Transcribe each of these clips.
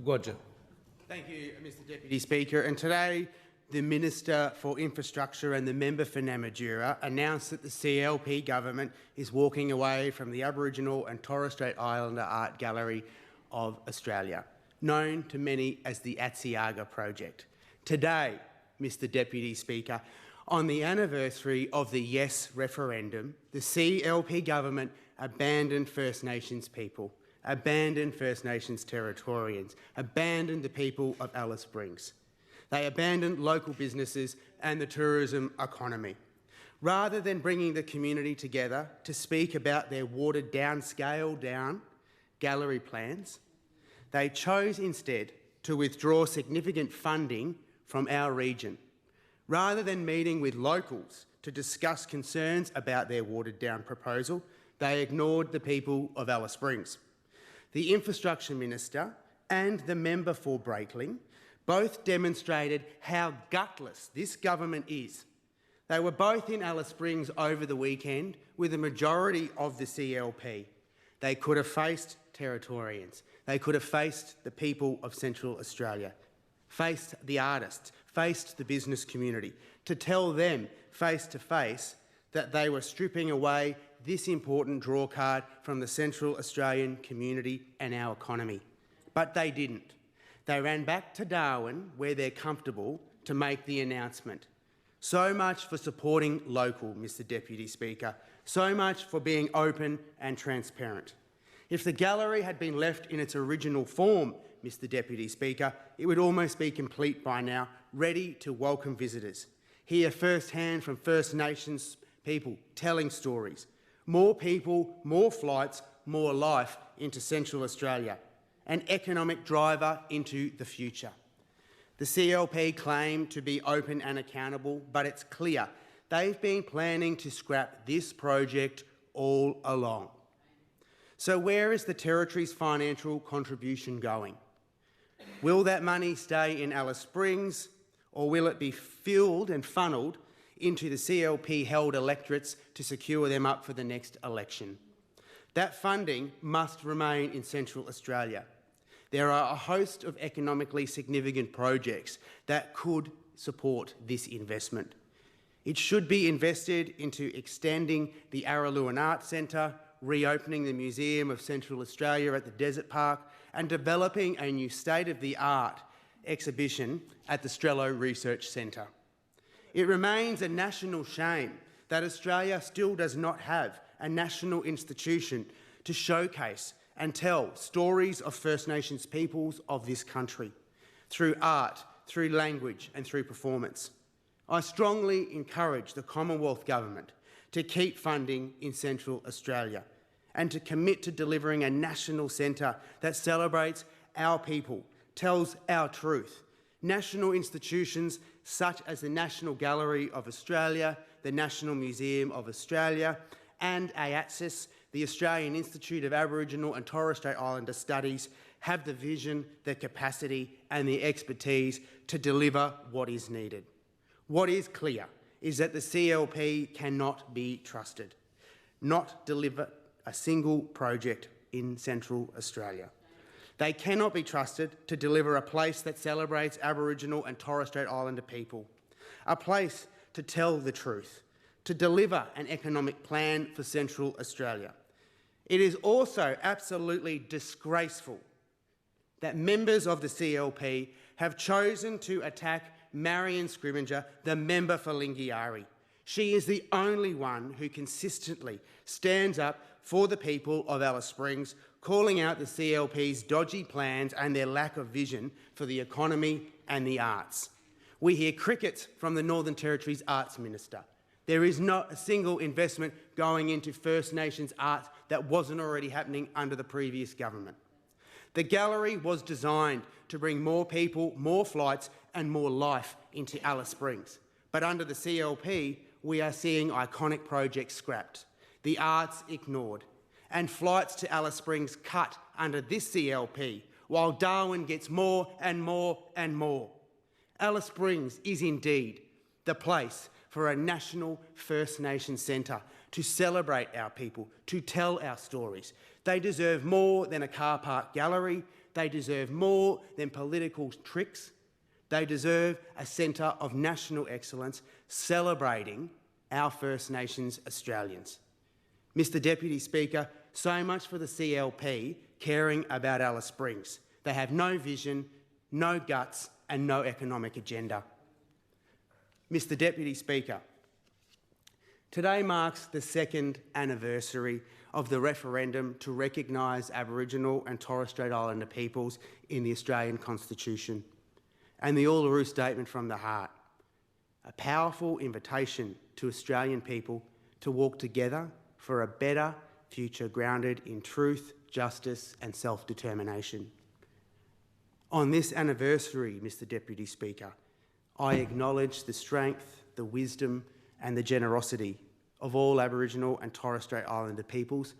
𝘕𝘠𝘬𝘳. Thank you, Mr Deputy Speaker. And today, the Minister for Infrastructure and the Member for 𝘚𝘵𝘳𝘳𝘓 announced that the CLP government is walking away from the Aboriginal and Torres Strait Islander Art Gallery of Australia, known to many as the ATSIAGA project. Today, Mr Deputy Speaker, on the anniversary of the Yes referendum, the CLP government abandoned First Nations people, abandoned First Nations Territorians, abandoned the people of Alice Springs. They abandoned local businesses and the tourism economy. Rather than bringing the community together to speak about their watered-down, scaled-down gallery plans, they chose instead to withdraw significant funding from our region. Rather than meeting with locals to discuss concerns about their watered-down proposal, they ignored the people of Alice Springs. The Infrastructure Minister and the member for Breakling both demonstrated how gutless this government is. They were both in Alice Springs over the weekend with a majority of the CLP. They could have faced Territorians. They could have faced the people of Central Australia, faced the artists, faced the business community, to tell them face to face that they were stripping away this important drawcard from the Central Australian community and our economy. But they didn't. They ran back to Darwin, where they're comfortable, to make the announcement. So much for supporting local, Mr Deputy Speaker. So much for being open and transparent. If the gallery had been left in its original form, Mr Deputy Speaker, it would almost be complete by now, ready to welcome visitors. Hear firsthand from First Nations people telling stories. More people, more flights, more life into Central Australia. An economic driver into the future. The CLP claim to be open and accountable, but it's clear they've been planning to scrap this project all along. So where is the Territory's financial contribution going? Will that money stay in Alice Springs, or will it be filled and funneled into the CLP-held electorates to secure them up for the next election? That funding must remain in Central Australia. There are a host of economically significant projects that could support this investment. It should be invested into extending the Araluen Arts Centre, reopening the Museum of Central Australia at the Desert Park, and developing a new state-of-the-art exhibition at the Strello Research Centre. It remains a national shame that Australia still does not have a national institution to showcase and tell stories of First Nations peoples of this country through art, through language and through performance. I strongly encourage the Commonwealth Government to keep funding in Central Australia and to commit to delivering a national centre that celebrates our people, tells our truth. National institutions such as the National Gallery of Australia, the National Museum of Australia and AATSIS, the Australian Institute of Aboriginal and Torres Strait Islander Studies, have the vision, the capacity and the expertise to deliver what is needed. What is clear is that the CLP cannot be trusted, not deliver a single project in Central Australia. They cannot be trusted to deliver a place that celebrates Aboriginal and Torres Strait Islander people, a place to tell the truth, to deliver an economic plan for Central Australia. It is also absolutely disgraceful that members of the CLP have chosen to attack Marion Scrivenger, the member for 𝘕𝘰𝘳𝘳𝘓. She is the only one who consistently stands up for the people of Alice Springs, calling out the CLP's dodgy plans and their lack of vision for the economy and the arts. We hear crickets from the Northern Territory's Arts Minister. There is not a single investment going into First Nations arts that wasn't already happening under the previous government. The gallery was designed to bring more people, more flights and more life into Alice Springs. But under the CLP, we are seeing iconic projects scrapped, the arts ignored, and flights to Alice Springs cut under this CLP, while Darwin gets more and more and more. Alice Springs is indeed the place for a national First Nations centre to celebrate our people, to tell our stories. They deserve more than a car park gallery. They deserve more than political tricks. They deserve a centre of national excellence celebrating our First Nations Australians. Mr Deputy Speaker, so much for the CLP caring about Alice Springs. They have no vision, no guts and no economic agenda. Mr Deputy Speaker, today marks the second anniversary of the referendum to recognise Aboriginal and Torres Strait Islander peoples in the Australian Constitution and the Uluru Statement from the Heart, a powerful invitation to Australian people to walk together for a better future grounded in truth, justice and self-determination. On this anniversary, Mr Deputy Speaker, I acknowledge the strength, the wisdom and the generosity of all Aboriginal and Torres Strait Islander peoples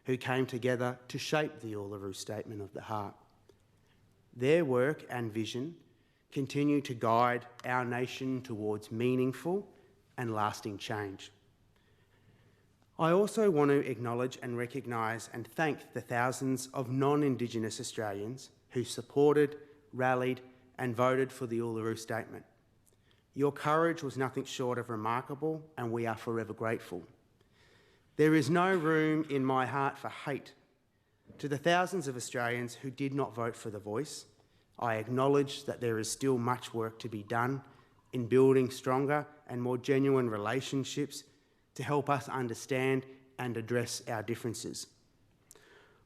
who came together to shape the Uluru Statement of the Heart. Their work and vision continue to guide our nation towards meaningful and lasting change. I also want to acknowledge and recognise and thank the thousands of non-Indigenous Australians who supported, rallied and voted for the Uluru Statement. Your courage was nothing short of remarkable and we are forever grateful. There is no room in my heart for hate. To the thousands of Australians who did not vote for the Voice, I acknowledge that there is still much work to be done in building stronger and more genuine relationships to help us understand and address our differences.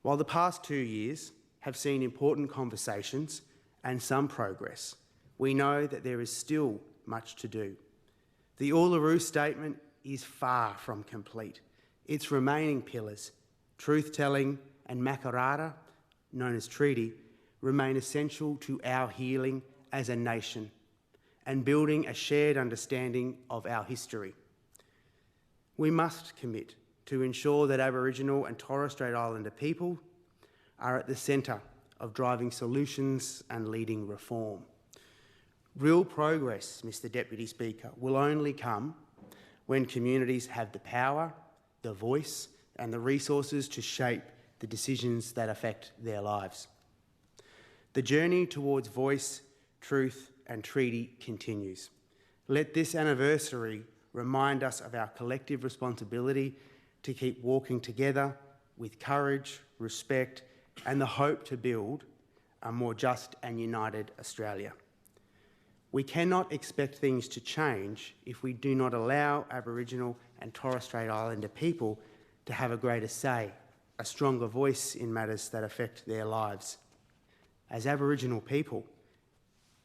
While the past 2 years have seen important conversations and some progress, we know that there is still much to do. The Uluru Statement is far from complete. Its remaining pillars, truth-telling and makarrata, known as treaty, remain essential to our healing as a nation and building a shared understanding of our history. We must commit to ensure that Aboriginal and Torres Strait Islander people are at the centre of driving solutions and leading reform. Real progress, Mr Deputy Speaker, will only come when communities have the power, the voice and the resources to shape the decisions that affect their lives. The journey towards voice, truth and treaty continues. Let this anniversary remind us of our collective responsibility to keep walking together with courage, respect and the hope to build a more just and united Australia. We cannot expect things to change if we do not allow Aboriginal and Torres Strait Islander people to have a greater say, a stronger voice in matters that affect their lives. As Aboriginal people,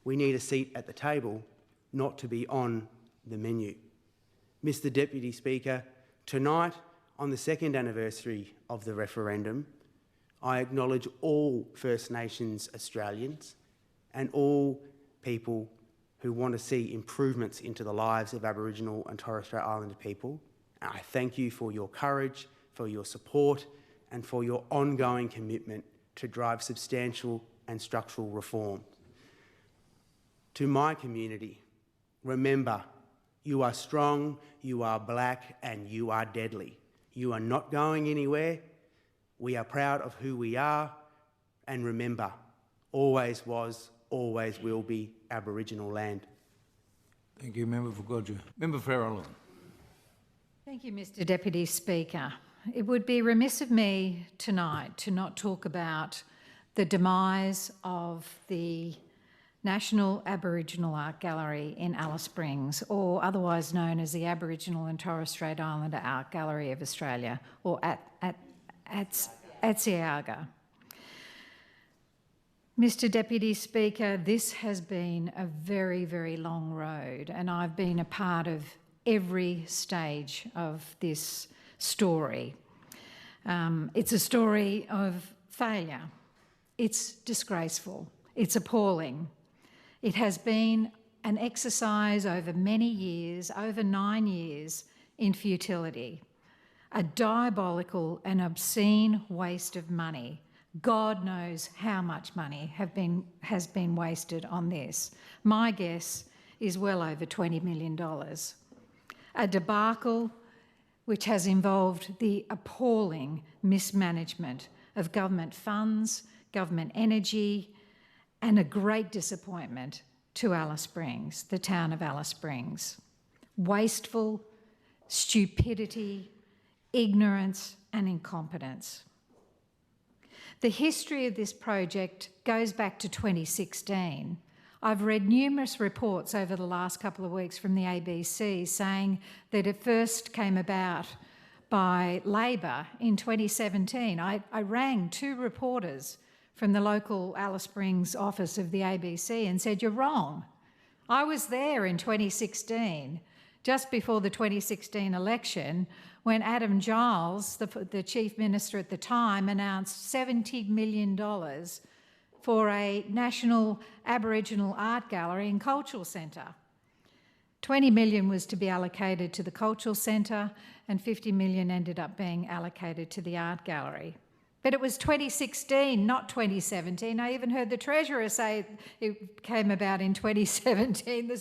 we need a seat at the table, not to be on the menu. Mr Deputy Speaker, tonight, on the second anniversary of the referendum, I acknowledge all First Nations Australians and all people who want to see improvements into the lives of Aboriginal and Torres Strait Islander people. And I thank you for your courage, for your support and for your ongoing commitment to drive substantial and structural reform. To my community, remember, you are strong, you are black and you are deadly. You are not going anywhere. We are proud of who we are and remember, always was, always will be Aboriginal land. Thank you, Member for 𝘐𝑗𝑎. Member for Farallon. Thank you, Mr Deputy Speaker. It would be remiss of me tonight to not talk about the demise of the National Aboriginal Art Gallery in Alice Springs, or otherwise known as the Aboriginal and Torres Strait Islander Art Gallery of Australia, or ATSIAGA. Mr Deputy Speaker, this has been a very, very long road and I've been a part of every stage of this story. It's a story of failure. It's disgraceful. It's appalling. It has been an exercise over many years, over 9 years, in futility. A diabolical and obscene waste of money. God knows how much money has been wasted on this. My guess is well over $20 million. A debacle which has involved the appalling mismanagement of government funds, government energy, and a great disappointment to Alice Springs, the town of Alice Springs. Wasteful, stupidity, ignorance and incompetence. The history of this project goes back to 2016. I've read numerous reports over the last couple of weeks from the ABC saying that it first came about by Labor in 2017. I rang 2 reporters from the local Alice Springs office of the ABC and said, "You're wrong. I was there in 2016, just before the 2016 election, when Adam Giles, the Chief Minister at the time, announced $70 million for a national Aboriginal art gallery and cultural centre. $20 million was to be allocated to the cultural centre and $50 million ended up being allocated to the art gallery. But it was 2016, not 2017. I even heard the Treasurer say it came about in 2017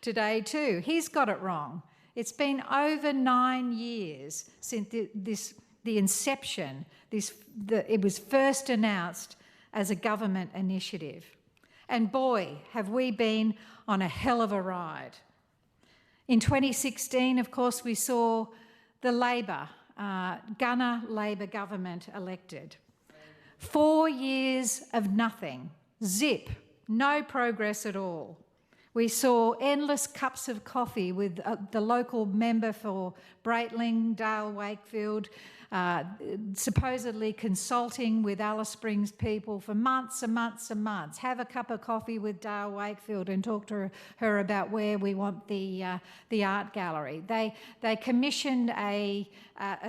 today too. He's got it wrong. It's been over 9 years since the inception. It was first announced as a government initiative. And boy, have we been on a hell of a ride. In 2016, of course, we saw the Gunner Labor government elected. 4 years of nothing, zip, no progress at all. We saw endless cups of coffee with the local member for Breitling, Dale Wakefield, supposedly consulting with Alice Springs people for months and months and months. Have a cup of coffee with Dale Wakefield and talk to her about where we want the art gallery. They commissioned a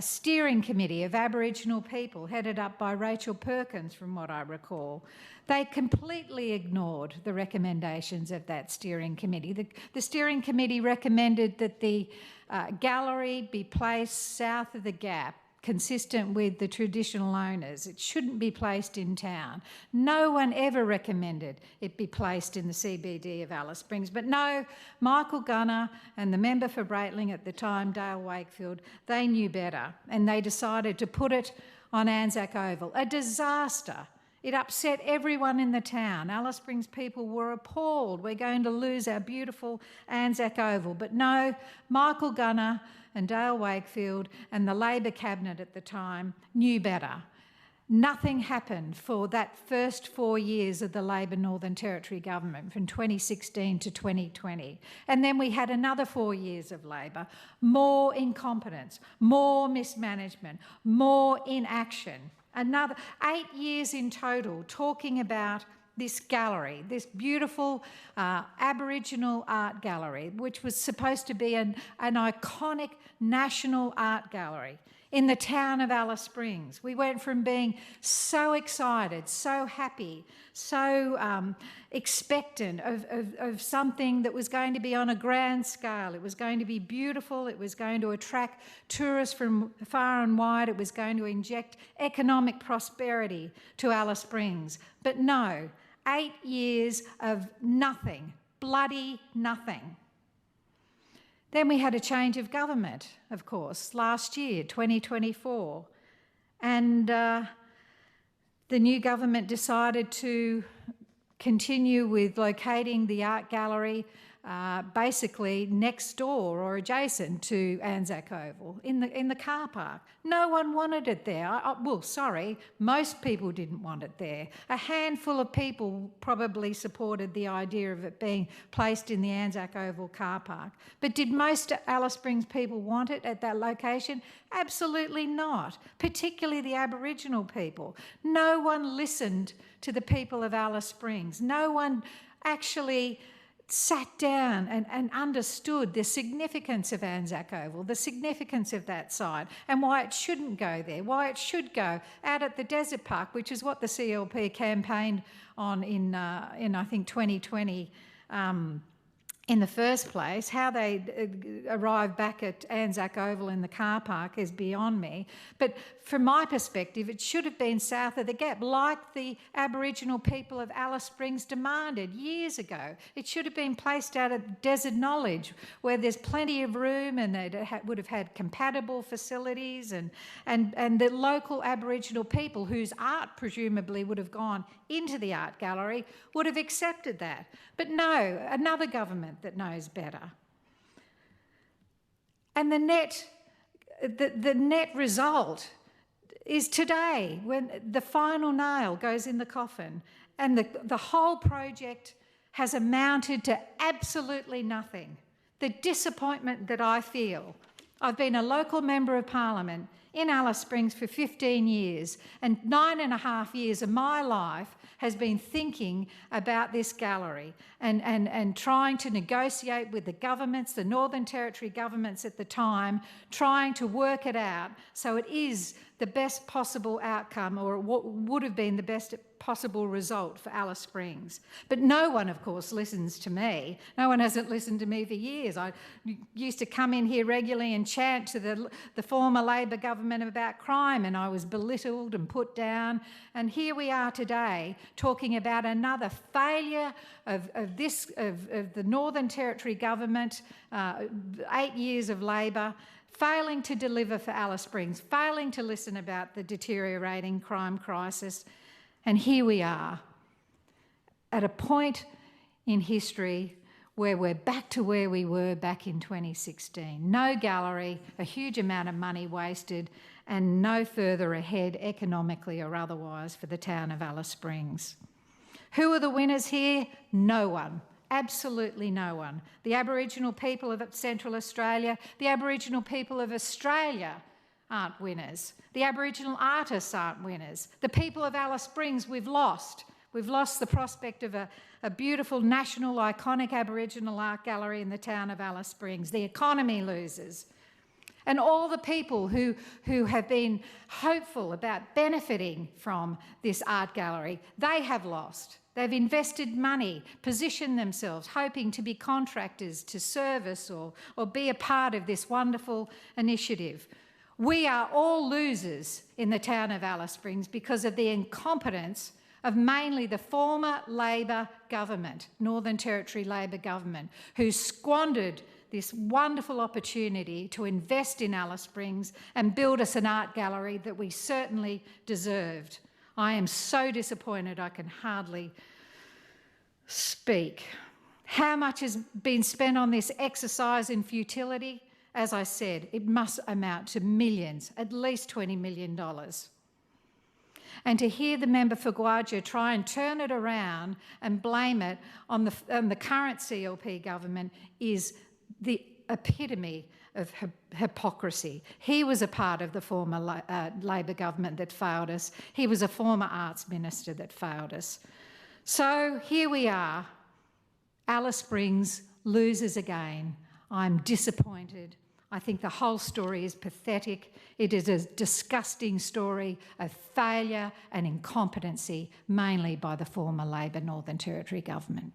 steering committee of Aboriginal people headed up by Rachel Perkins, from what I recall. They completely ignored the recommendations of that steering committee. The steering committee recommended that the gallery be placed south of the Gap, consistent with the traditional owners. It shouldn't be placed in town. No one ever recommended it be placed in the CBD of Alice Springs. But no, Michael Gunner and the member for Breitling at the time, Dale Wakefield, they knew better and they decided to put it on Anzac Oval. A disaster. It upset everyone in the town. Alice Springs people were appalled. We're going to lose our beautiful Anzac Oval. But no, Michael Gunner and Dale Wakefield and the Labor cabinet at the time knew better. Nothing happened for that first 4 years of the Labor Northern Territory government, from 2016 to 2020. And then we had another 4 years of Labor, more incompetence, more mismanagement, more inaction. Another 8 years in total talking about this gallery, this beautiful Aboriginal art gallery, which was supposed to be an iconic national art gallery in the town of Alice Springs. We went from being so excited, so happy, so expectant of something that was going to be on a grand scale. It was going to be beautiful. It was going to attract tourists from far and wide. It was going to inject economic prosperity to Alice Springs. But no, 8 years of nothing, bloody nothing. Then we had a change of government, of course, last year, 2024. And the new government decided to continue with locating the art gallery basically next door or adjacent to Anzac Oval in the car park. No one wanted it there. Most people didn't want it there. A handful of people probably supported the idea of it being placed in the Anzac Oval car park. But did most Alice Springs people want it at that location? Absolutely not, particularly the Aboriginal people. No one listened to the people of Alice Springs. No one actually sat down and understood the significance of Anzac Oval, the significance of that site, and why it shouldn't go there, why it should go out at the Desert Park, which is what the CLP campaigned on in I think 2020 in the first place. How they arrived back at Anzac Oval in the car park is beyond me. But from my perspective, it should have been south of the Gap, like the Aboriginal people of Alice Springs demanded years ago. It should have been placed out at Desert Knowledge, where there's plenty of room and they would have had compatible facilities, and the local Aboriginal people, whose art presumably would have gone into the art gallery, would have accepted that. But no, another government that knows better. And the net result is today, when the final nail goes in the coffin and the whole project has amounted to absolutely nothing. The disappointment that I feel. I've been a local member of Parliament in Alice Springs for 15 years, and 9.5 years of my life has been thinking about this gallery and trying to negotiate with the governments, the Northern Territory governments at the time, trying to work it out so it is the best possible outcome, or what would have been the best possible result for Alice Springs. But no one, of course, listens to me. No one hasn't listened to me for years. I used to come in here regularly and chant to the former Labor government about crime, and I was belittled and put down. And here we are today talking about another failure of the Northern Territory government, 8 years of Labor, failing to deliver for Alice Springs, failing to listen about the deteriorating crime crisis. And here we are at a point in history where we're back to where we were back in 2016. No gallery, a huge amount of money wasted, and no further ahead economically or otherwise for the town of Alice Springs. Who are the winners here? No one. Absolutely no one. The Aboriginal people of Central Australia, the Aboriginal people of Australia aren't winners. The Aboriginal artists aren't winners. The people of Alice Springs we've lost. We've lost the prospect of a beautiful national iconic Aboriginal art gallery in the town of Alice Springs. The economy loses. And all the people who have been hopeful about benefiting from this art gallery, they have lost. They've invested money, positioned themselves, hoping to be contractors to service or be a part of this wonderful initiative. We are all losers in the town of Alice Springs because of the incompetence of mainly the former Labor government, Northern Territory Labor government, who squandered this wonderful opportunity to invest in Alice Springs and build us an art gallery that we certainly deserved. I am so disappointed I can hardly speak. How much has been spent on this exercise in futility? As I said, it must amount to millions, at least $20 million. And to hear the member for 𝘕𝘠𝘳𝘳 try and turn it around and blame it on the current CLP government is the epitome of hypocrisy. He was a part of the former Labor government that failed us. He was a former arts minister that failed us. So here we are. Alice Springs loses again. I'm disappointed. I think the whole story is pathetic. It is a disgusting story of failure and incompetency, mainly by the former Labor Northern Territory government.